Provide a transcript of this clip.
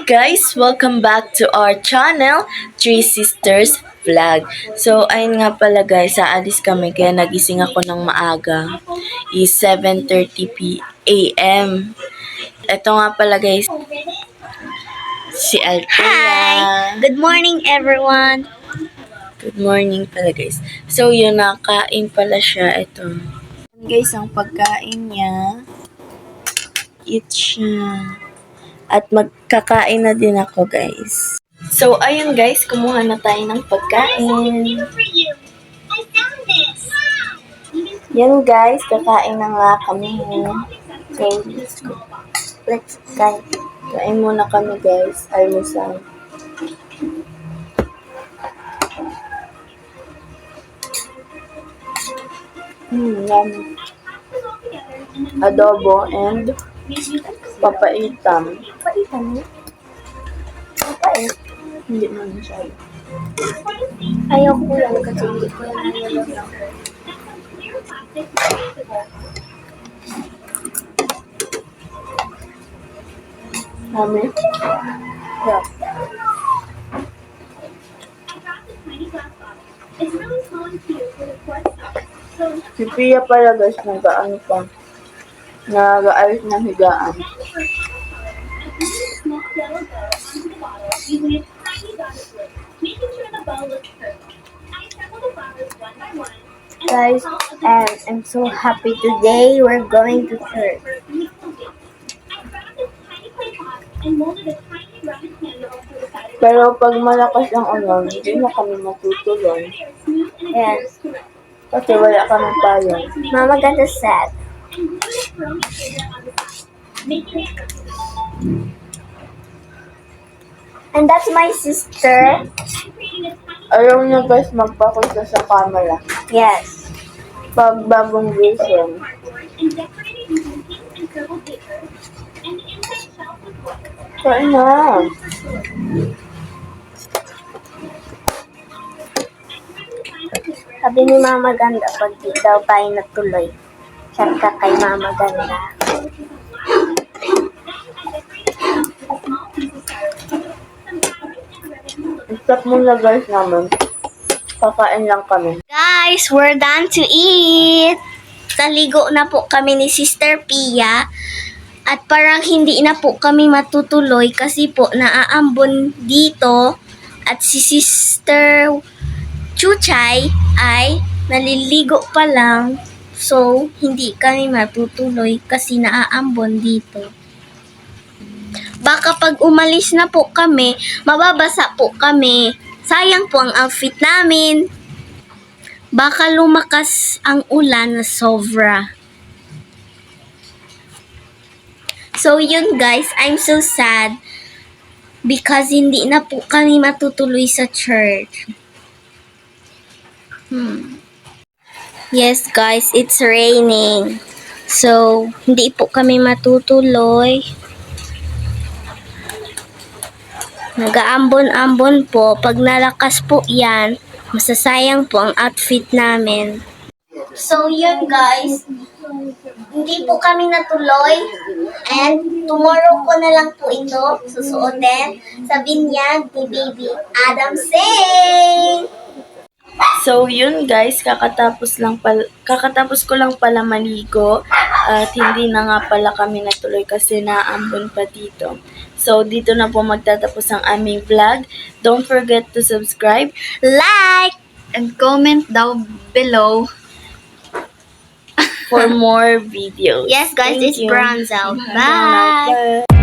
guys! Welcome back to our channel, Three Sisters Vlog. So, ayun nga pala guys, aalis kami kaya nagising ako ng maaga. Is 7:30 a.m. Ito nga pala guys, si Althea. Hi! Good morning, everyone. Good morning pala guys. So, yun, nakain pala siya. Ito. Guys, ang pagkain niya, eat siya. At magkakain na din ako, guys. So, ayun guys, kumuha na tayo ng pagkain. Yan guys, kakain na nga kami. So, let's kain. Kain muna kami guys, almusal. Yummy. Adobo and papaitam. Papaitam? Papait? Hindi mo masyado. Ayaw ko yan kasi hindi ko yan nilalaw. Mami? Yeah. Si Pia pala guys, nag-ano pa. Nag-aalis ng higaan. Guys, I'm so happy today. We're going to church. Pero pag malakas ang ulan, hindi na kami matutuloy. Yes. Kasi wala kami payong. Mama got us sad. And that's my sister. Ayaw niya guys magpakusta sa camera. Yes. Pag bagong vision. Kain na. Sabi ni Mama Ganda, pag di daw tayo natuloy, chat ka kay Mama Ganda. Stop muna guys namin. Kakain lang kami. Guys, we're done to eat. Naligo na po kami ni Sister Pia. At parang hindi na po kami matutuloy kasi po naaambon dito. At si Sister Chuchay ay naliligo pa lang. So, hindi kami matutuloy kasi naaambon dito. Baka pag umalis na po kami, mababasa po kami. Sayang po ang outfit namin. Baka lumakas ang ulan na sobra. So yun guys, I'm so sad because hindi na po kami matutuloy sa church. Yes guys, it's raining. So, hindi po kami matutuloy. Nag-aambon-ambon po. Pag nalakas po yan, masasayang po ang outfit namin. So, yun guys. Hindi po kami natuloy. And tomorrow ko na lang po ito susuotin sa binyag ni Baby Adam Singh. So, yun guys, kakatapos ko lang pala maligo at hindi na nga pala kami natuloy kasi naambon pa dito. So, dito na po magtatapos ang aming vlog. Don't forget to subscribe, Like and comment down below for more videos. Yes guys, Thank it's you. Bronze out. Bye. Bye.